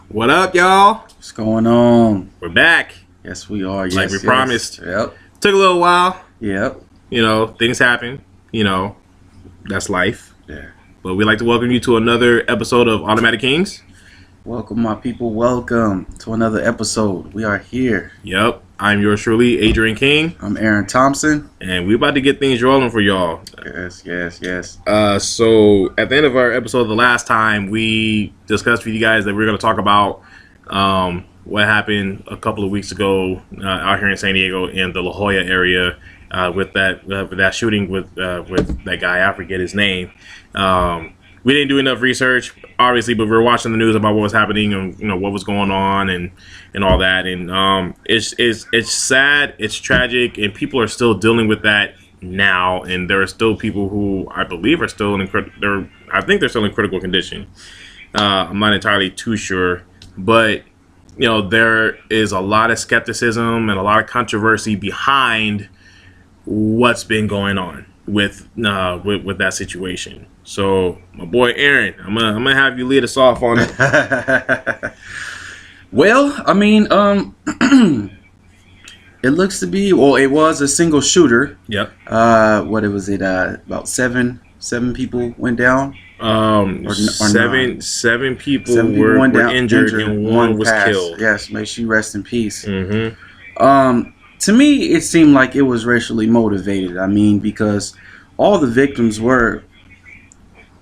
What up, y'all? What's going on? We're back. Yes, we are. Like we promised. Yep. Took a little while. Yep. Things happen. That's life. Yeah. But we'd like to welcome you to another episode of Automatic Kings. Welcome, my people. Welcome to another episode. We are here. Yep. I'm yours truly, Adrian King. I'm Aaron Thompson. And we're about to get things rolling for y'all. Yes. So at the end of our episode the last time, we discussed with you guys that we're going to talk about what happened a couple of weeks ago out here in San Diego in the La Jolla area with that shooting with that guy. I forget his name. We didn't do enough research, obviously, but we were watching the news about what was happening and what was going on and all that. And it's sad, it's tragic, and people are still dealing with that now. And there are still people who I believe are still I think they're still in critical condition. I'm not entirely too sure, but there is a lot of skepticism and a lot of controversy behind what's been going on with that situation. So, my boy Aaron, I'm gonna have you lead us off on it. Well, I mean, it looks to be. Well, it was a single shooter. Yep. About seven people went down. Seven people were injured and one was killed. Yes, may she rest in peace. Mm-hmm. To me, it seemed like it was racially motivated. I mean, because all the victims were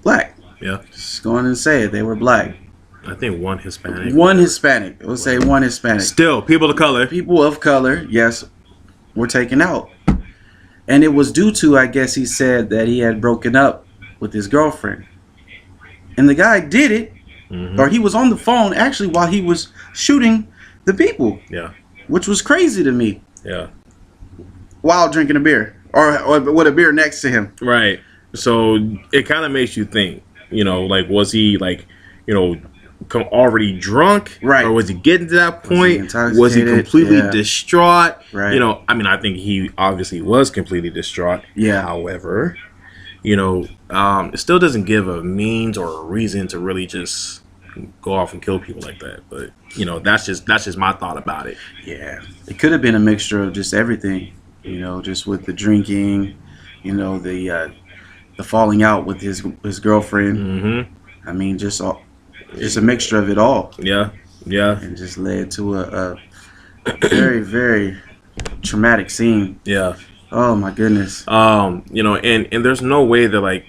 black. Yeah. Just going and say it. They were black. I think one Hispanic. We'll say one Hispanic. Still, people of color. People of color, yes, were taken out. And it was due to, I guess he said, that he had broken up with his girlfriend. And the guy did it, or he was on the phone, actually, while he was shooting the people. Yeah. Which was crazy to me. Yeah. While drinking a beer. Or with a beer next to him. Right. So it kind of makes you think, was he already drunk? Right. Or was he getting to that point? Was he completely distraught? Right. I think he obviously was completely distraught. Yeah. However, it still doesn't give a means or a reason to really just go off and kill people like that. But, that's just my thought about it. Yeah. It could have been a mixture of just everything, just with the drinking, the falling out with his girlfriend. Mm-hmm. I mean, just a mixture of it all. Yeah. And just led to a very, very traumatic scene. Yeah. Oh my goodness. And there's no way that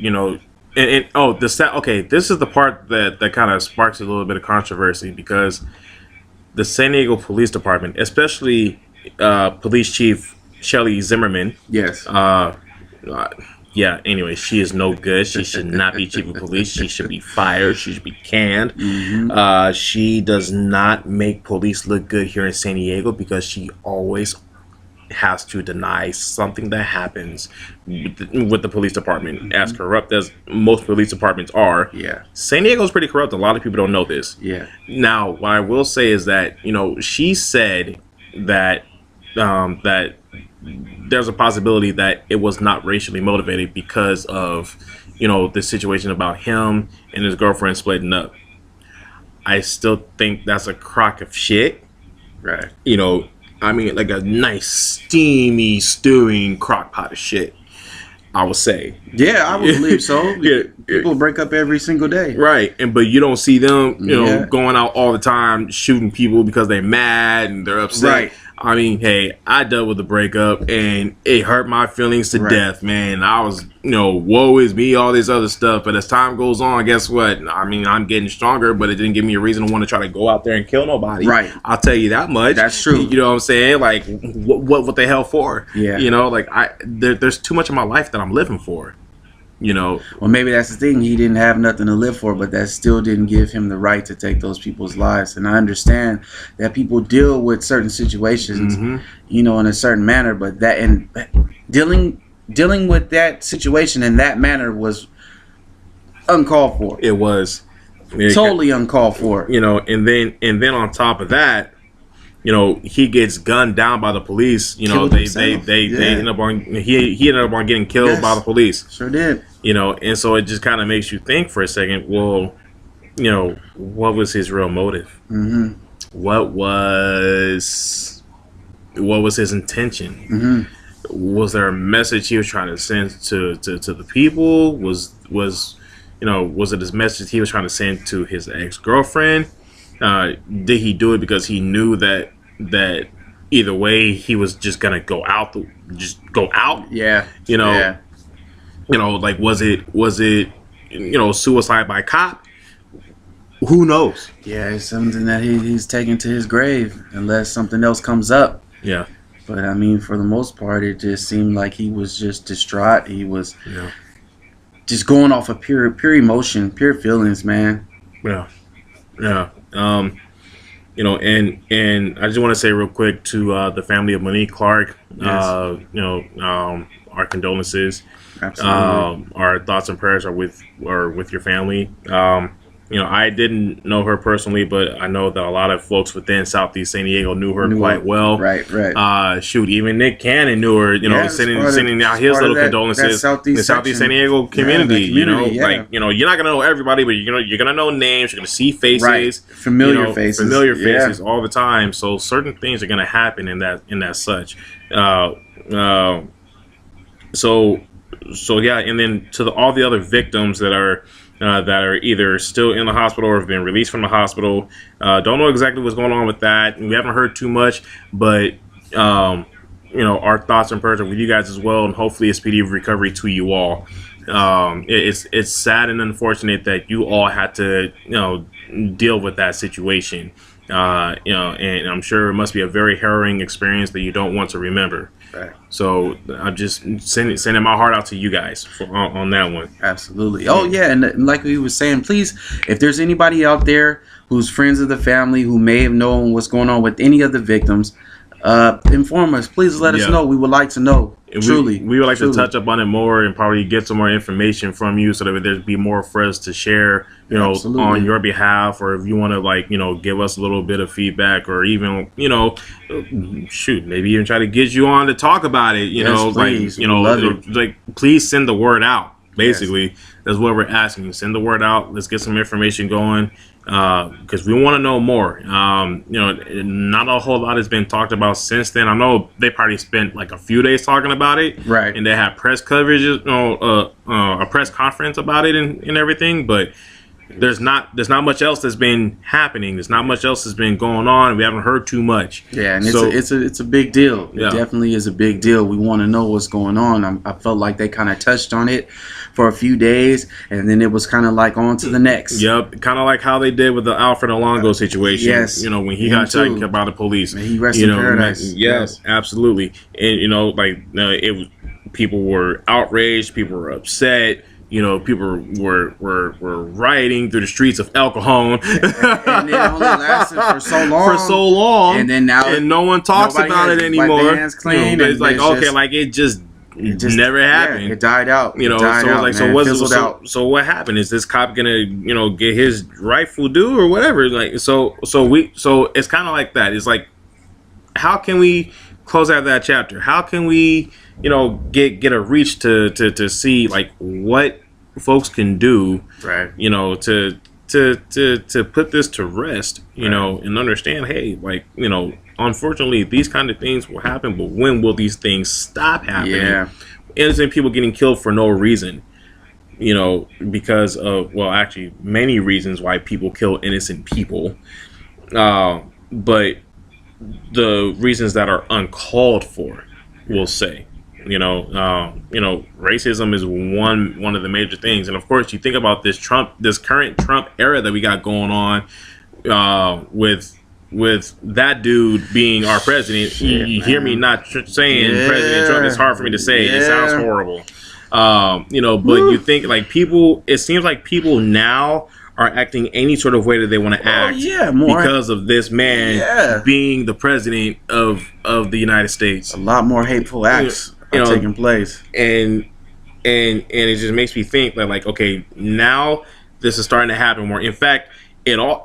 this is the part that kind of sparks a little bit of controversy, because the San Diego Police Department, especially Police Chief Shelley Zimmerman. Yes. Anyway, she is no good. She should not be chief of police. She should be fired. She should be canned. Mm-hmm. She does not make police look good here in San Diego, because she always has to deny something that happens with the police department. Mm-hmm. As corrupt as most police departments are, San Diego's pretty corrupt. A lot of people don't know this. Yeah. Now, what I will say is that she said that that there's a possibility that it was not racially motivated because of the situation about him and his girlfriend splitting up. I still think that's a crock of shit. Right. I mean, like a nice steamy stewing crock pot of shit, I would say. Yeah, I would believe so. Yeah. People break up every single day. Right. But you don't see them going out all the time shooting people because they're mad and they're upset. Right. I mean, hey, I dealt with the breakup and it hurt my feelings to death, man. I was, woe is me, all this other stuff. But as time goes on, guess what? I mean, I'm getting stronger, but it didn't give me a reason to want to try to go out there and kill nobody. Right. I'll tell you that much. That's true. You know what I'm saying? Like, what the hell for? Yeah. There's too much of my life that I'm living for. Well, maybe that's the thing. He didn't have nothing to live for, but that still didn't give him the right to take those people's lives. And I understand that people deal with certain situations, in a certain manner, but dealing with that situation in that manner was uncalled for. It was totally uncalled for. And then on top of that, he gets gunned down by the police. They ended up on he ended up on getting killed by the police. Sure did. And so it just kind of makes you think for a second. Well, what was his real motive? Mm-hmm. What was his intention? Mm-hmm. Was there a message he was trying to send to the people? Was it his message he was trying to send to his ex-girlfriend? Did he do it because he knew that either way he was just gonna go out? Yeah. Yeah. Like was it suicide by cop? Who knows? Yeah, it's something that he's taking to his grave unless something else comes up. Yeah. But I mean, for the most part, it just seemed like he was just distraught. He was just going off of pure emotion, pure feelings, man. Yeah. And I just want to say real quick to the family of Monique Clark, our condolences. Absolutely. Our thoughts and prayers are with your family. I didn't know her personally, but I know that a lot of folks within Southeast San Diego knew her quite well. Right. Even Nick Cannon knew her. Sending out his little condolences in the Southeast San Diego community. You're not gonna know everybody, but you're gonna know names. You're gonna see faces, right. Familiar faces all the time. So certain things are gonna happen in that such. So yeah, and then to all the other victims that are either still in the hospital or have been released from the hospital. Don't know exactly what's going on with that. We haven't heard too much, but our thoughts and prayers are with you guys as well, and hopefully a speedy recovery to you all. It's sad and unfortunate that you all had to deal with that situation. And I'm sure it must be a very harrowing experience that you don't want to remember. Right. So I'm just sending my heart out to you guys on that one. Absolutely. Oh yeah, and like we were saying, please, if there's anybody out there who's friends of the family who may have known what's going on with any of the victims, inform us. Please let us know. We would like to know. Truly, we would like to touch up on it more and probably get some more information from you so that there'd be more for us to share, on your behalf, or if you want to give us a little bit of feedback, or even maybe even try to get you on to talk about it. Please send the word out. Basically, that's what we're asking. Send the word out. Let's get some information going. Because we want to know more. Not a whole lot has been talked about since then. I know they probably spent like a few days talking about it, right? And they had press coverage, a press conference about it and everything. But there's not much else that's been happening. There's not much else that's been going on. We haven't heard too much. Yeah, and it's a big deal. It definitely is a big deal. We want to know what's going on. I felt like they kind of touched on it for a few days, and then it was kind of like on to the next. Yep, kind of like how they did with the Alfred Alongo situation. Yes, when he got shot by the police. May he rest in paradise. Yes, absolutely. And people were outraged. People were upset. People were rioting through the streets of El Cajon. And it only lasted for so long. And then now, and no one talks about it anymore. It's like, okay, it just never happened. It died out. So what happened? Is this cop gonna get his rightful due or whatever? So it's kind of like that. It's like, how can we close out that chapter? How can we get a reach to see like what folks can do, right? To put this to rest, and understand, hey, unfortunately these kind of things will happen, but when will these things stop happening? Yeah. Innocent people getting killed for no reason, because of, actually many reasons why people kill innocent people, but the reasons that are uncalled for, we'll say. Racism is one of the major things, and of course, you think about this current Trump era that we got going on, with that dude being our president. You hear me not saying President Trump. It's hard for me to say. It sounds horrible. But you think it seems like people now are acting any sort of way that they want to act because of this man being the president of the United States. A lot more hateful acts are taking place, and it just makes me think that okay, now this is starting to happen more. In fact, it all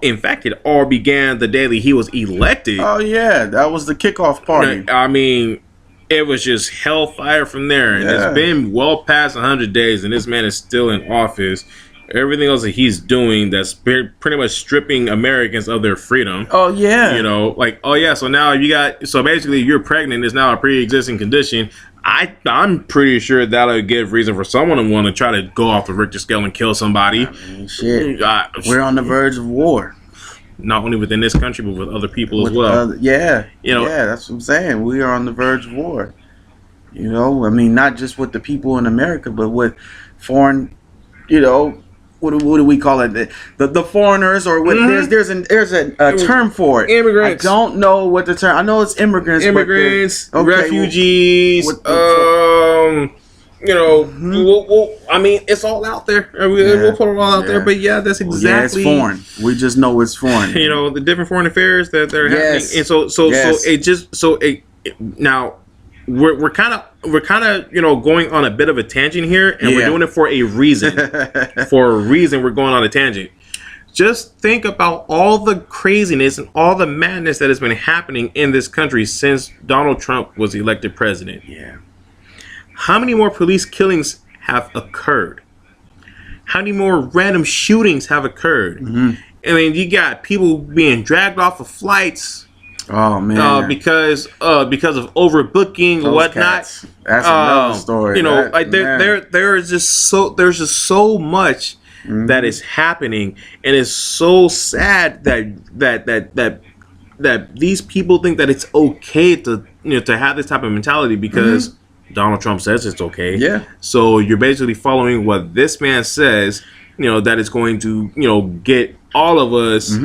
began the day that he was elected. Oh yeah, that was the kickoff party. I mean, it was just hellfire from there, and it's been well past 100 days, and this man is still in office. everything else that he's doing that's pretty much stripping Americans of their freedom. Oh yeah. You know, like, oh yeah, so now so basically you're pregnant is now a pre-existing condition. I'm pretty sure that'll give reason for someone to want to try to go off the Richter scale and kill somebody. I mean, shit. We're on the verge of war. Not only within this country, but with other people as well. Yeah. You know, yeah, that's what I'm saying. We are on the verge of war. You know, I mean, not just with the people in America, but with foreign, you know, what do we call it? The foreigners, or what? There's a term for it. Immigrants. I don't know what the term. I know it's immigrants. Refugees. You know, I mean, it's all out there. We'll put it all out there. But yeah, that's exactly. Yeah, it's foreign. We just know it's foreign. You know, the different foreign affairs that they're happening, and so now. We're kind of you know, going on a bit of a tangent here, and we're doing it for a reason. For a reason, we're going on a tangent. Just think about all the craziness and all the madness that has been happening in this country since Donald Trump was elected president. Yeah. How many more police killings have occurred? How many more random shootings have occurred? I mean, you got people being dragged off of flights. Oh man! Because of overbooking and whatnot. Cats. That's another story. You know, there's just so much that is happening, and it's so sad that these people think that it's okay to have this type of mentality because Donald Trump says it's okay. Yeah. So you're basically following what this man says. You know, that is going to get all of us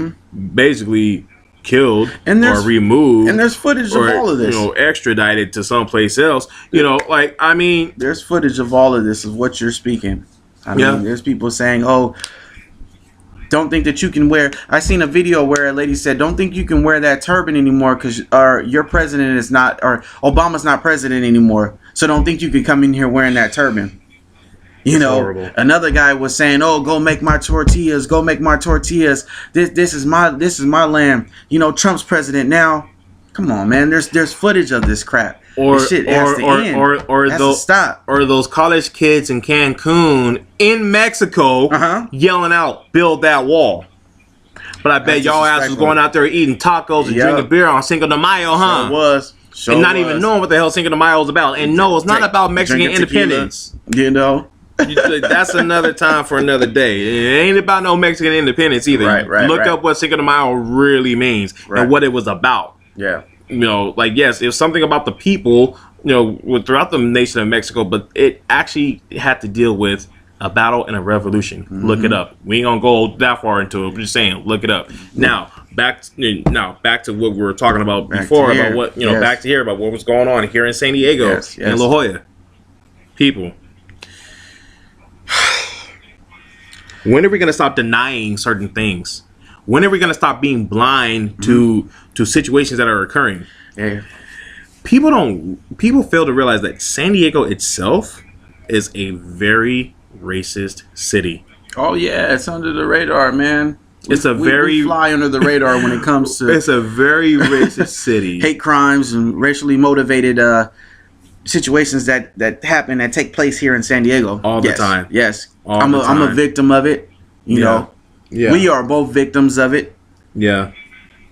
basically killed or removed, and there's footage of all of this, extradited to someplace else. You know, like, I mean, there's footage of all of this, of what you're speaking. I mean, there's people saying, "Oh, don't think that you can wear." I seen a video where a lady said, "Don't think you can wear that turban anymore because your president is not, or Obama's not president anymore. So don't think you can come in here wearing that turban." You know, horrible. Another guy was saying, "Oh, go make my tortillas. Go make my tortillas. This is my land." You know, Trump's president now. Come on, man. There's footage of this crap. This shit has to end. Has to stop. Or those college kids in Cancun, in Mexico, yelling out, "Build that wall." But I bet y'all ass was going out there eating tacos and drinking beer on Cinco de Mayo, huh? Sure was. And not even knowing what the hell Cinco de Mayo is about. And no, it's not about Mexican independence. You know. That's another time for another day. It ain't about no Mexican independence either. Right. Look up what Cinco de Mayo really means and what it was about. Yeah. You know, like, yes, it was something about the people, throughout the nation of Mexico, but it actually had to deal with a battle and a revolution. Look it up. We ain't gonna go that far into it. We're just saying, look it up. Now, back to what we were talking about before, about what back to here about what was going on here in San Diego and La Jolla. People. When are we going to stop denying certain things? When are we going to stop being blind to situations that are occurring? Yeah. People fail to realize that San Diego itself is a very racist city. Oh yeah, it's under the radar, man. We fly under the radar when it comes to. It's a very racist city. Hate crimes and racially motivated situations that happen, that take place here in San Diego all the time. Yes. I'm a victim of it. You know. Yeah. We are both victims of it. Yeah.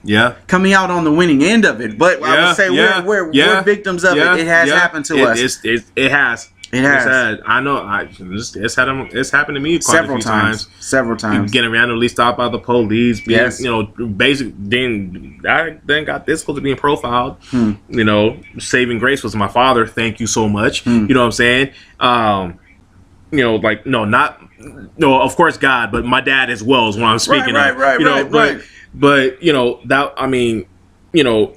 Yeah. Coming out on the winning end of it. But I would say we're victims of it. It has happened to us. It has. It has. I know. It's happened to me several times. Several times. Getting randomly stopped by the police. Basically, then I got this close to being profiled. You know, saving grace was my father. Thank you so much. You know what I'm saying? Of course God, but my dad as well is what I'm speaking of. Right. But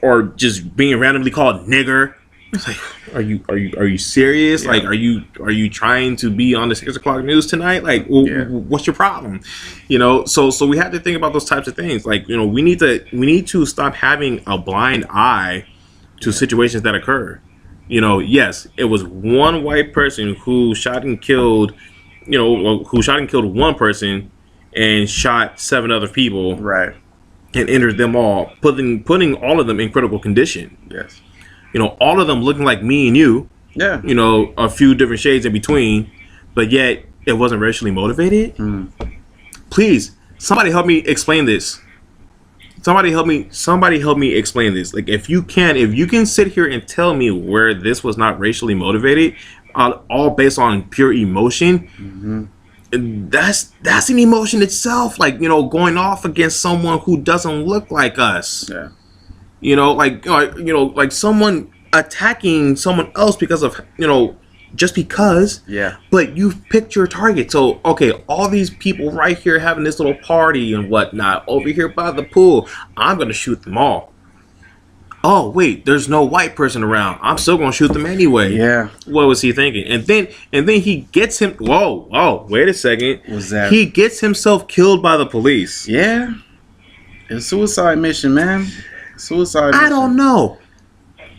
or just being randomly called nigger. It's like, are you serious? Yeah. Like, are you trying to be on the 6 o'clock news tonight? Like, what's your problem? So we have to think about those types of things. Like, we need to stop having a blind eye to situations that occur. Yes, it was one white person who shot and killed one person and shot 7 other people. Right. And injured them all, putting all of them in critical condition. Yes. All of them looking like me and you. Yeah. A few different shades in between, but yet it wasn't racially motivated? Mm. Please, somebody help me explain this. Somebody help me explain this. Like, if you can sit here and tell me where this was not racially motivated, all based on pure emotion, and that's an emotion itself. Like, going off against someone who doesn't look like us. Yeah. Like someone attacking someone else because of, just because. Yeah. But you've picked your target. So, okay, all these people right here having this little party and whatnot over here by the pool, I'm going to shoot them all. Oh, wait, there's no white person around. I'm still going to shoot them anyway. Yeah. What was he thinking? And then he gets him. Whoa, wait a second. What's that? He gets himself killed by the police. Yeah. It's a suicide mission, man. Suicide mission. I don't know.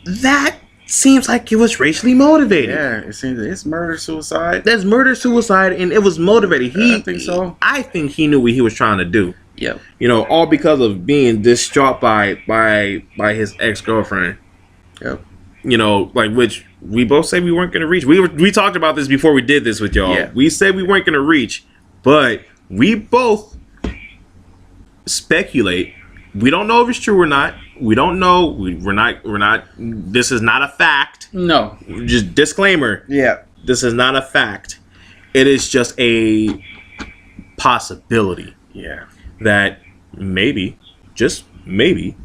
That seems like it was racially motivated. Yeah, it's murder suicide. That's murder suicide, and it was motivated. I think so. I think he knew what he was trying to do. Yep. All because of being distraught by his ex-girlfriend. Yep. Which we both said we weren't going to reach. We talked about this before we did this with y'all. Yeah. We said we weren't going to reach, but we both speculate. We don't know if it's true or not. We don't know. We're not. This is not a fact. No. Just disclaimer. Yeah. This is not a fact. It is just a possibility. Yeah. That maybe, just maybe,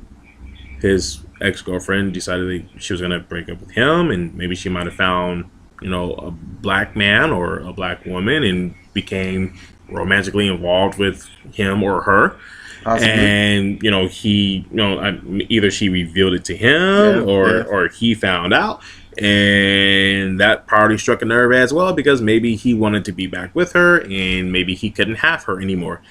his ex-girlfriend decided that she was going to break up with him, and maybe she might have found, a black man or a black woman and became romantically involved with him or her. Possibly. And he, either she revealed it to him or he found out, and that probably struck a nerve as well, because maybe he wanted to be back with her and maybe he couldn't have her anymore.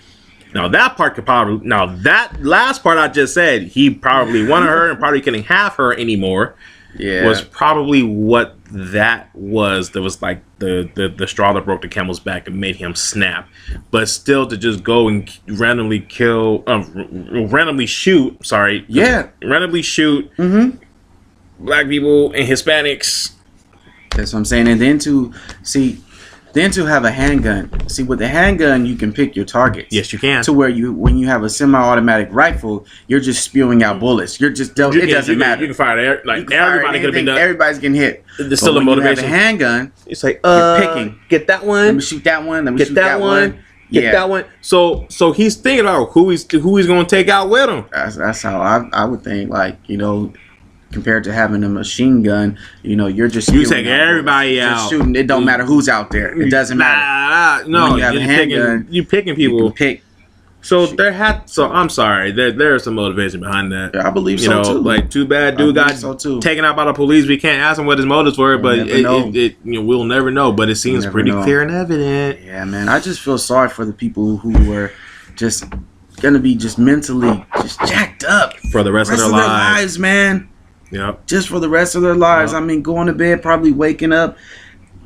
Now that that last part I just said, he probably wanted her and probably couldn't have her anymore. Yeah, was probably what that was. That was like the straw that broke the camel's back and made him snap. But still, to just go and randomly shoot. Randomly shoot black people and Hispanics. That's what I'm saying. And then to have a handgun. See, with the handgun, you can pick your targets. Yes, you can. To where when you have a semi-automatic rifle, you're just spewing out bullets. It doesn't matter. You can fire everybody could have been done. Everybody's getting hit. There's still a motivation. You have a handgun, it's like you're picking. Get that one. Let me shoot that one. Let me shoot that one. Get that one. So he's thinking about who he's going to take out with him. That's how I would think. Compared to having a machine gun, you're just take everybody out. Just shooting. It don't matter who's out there. It doesn't matter. No, when you have a handgun, you picking people. You can pick. So I'm sorry. There is some motivation behind that. Yeah, I believe so too. Like, too bad dude got taken out by the police. We can't ask him what his motives were, but we'll never know. But it seems pretty clear and evident. Yeah, man. I just feel sorry for the people who were just gonna be just mentally just jacked up for the rest of their lives, man. Yep. Just for the rest of their lives. Yep. I mean, going to bed, probably waking up,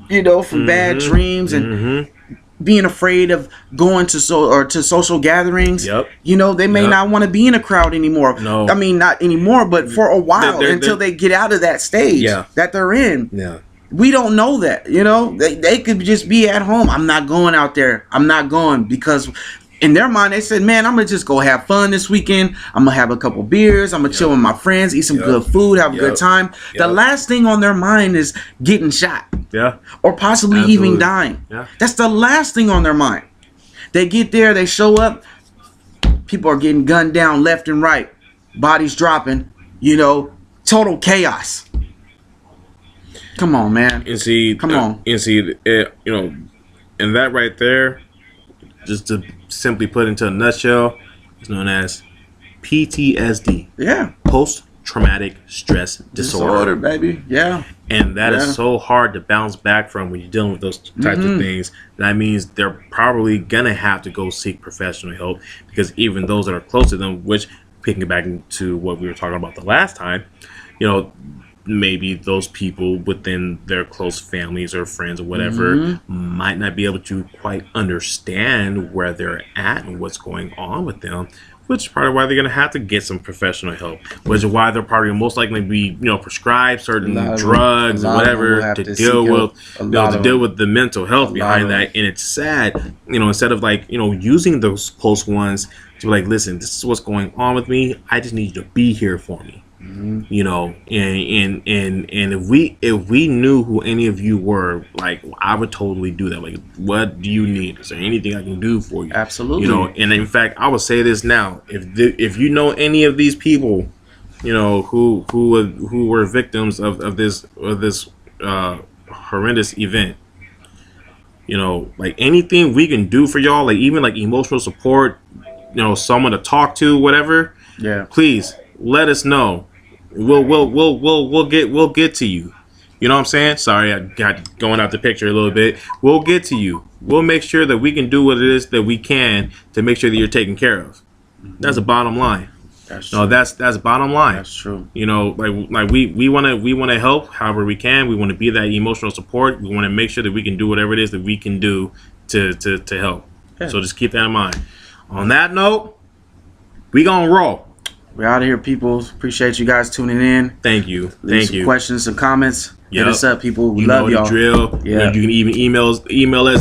from bad dreams and being afraid of going to social gatherings. Yep. They may not want to be in a crowd anymore. No. I mean, not anymore, but for a while until they get out of that stage that they're in. Yeah. We don't know that. They could just be at home. I'm not going out there. I'm not going because in their mind, they said, man, I'm going to just go have fun this weekend. I'm going to have a couple beers. I'm going to chill with my friends, eat some good food, have a good time. The last thing on their mind is getting shot. Yeah. Or possibly even dying. Yeah. That's the last thing on their mind. They get there, they show up. People are getting gunned down left and right. Bodies dropping. Total chaos. Come on, man. And see, come on. And see, and that right there, just to simply put into a nutshell, is known as PTSD. Yeah. Post-traumatic stress disorder. Baby. Yeah. And that is so hard to bounce back from when you're dealing with those types of things. That means they're probably going to have to go seek professional help, because even those that are close to them, which, picking back to what we were talking about the last time, maybe those people within their close families or friends or whatever might not be able to quite understand where they're at and what's going on with them, which is part of why they're going to have to get some professional help, which is why they're probably most likely be, prescribed certain drugs or whatever to deal with the mental health behind that. And it's sad, instead of using those close ones to be like, listen, this is what's going on with me. I just need you to be here for me. And if we knew who any of you were, like, I would totally do that. Like, what do you need? Is there anything I can do for you? Absolutely. And in fact, I will say this now: if you know any of these people, who were victims of this horrendous event, like anything we can do for y'all, like even like emotional support, someone to talk to, whatever. Yeah. Please let us know. We'll get to you. You know what I'm saying? Sorry, I got going out the picture a little bit. We'll get to you. We'll make sure that we can do what it is that we can to make sure that you're taken care of. That's the bottom line. That's true. No, that's bottom line. That's true. Like we want to help however we can. We want to be that emotional support. We want to make sure that we can do whatever it is that we can do to help. Yeah. So just keep that in mind. On that note, we gonna roll. We're out of here, people. Appreciate you guys tuning in. Thank you. Leave some questions, some comments. Hit us up, people. We love y'all. Drill. Yeah. You can even email us.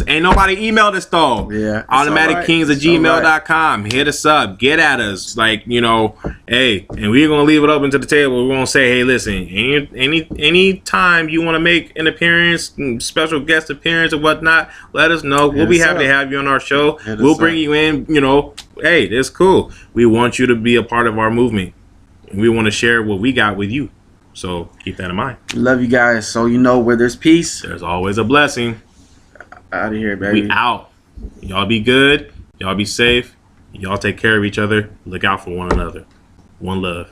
Ain't nobody emailed us though. Yeah. AutomaticKings@gmail.com. Hit us up. Get at us. Like, hey, and we're gonna leave it open to the table. We're gonna say, hey, listen, any time you want to make an appearance, special guest appearance or whatnot, let us know. We'll be happy to have you on our show. We'll bring you in. Hey, that's cool. We want you to be a part of our movement, and we want to share what we got with you. So keep that in mind. Love you guys. So where there's peace, there's always a blessing. Out of here, baby. We out. Y'all be good. Y'all be safe. Y'all take care of each other. Look out for one another. One love.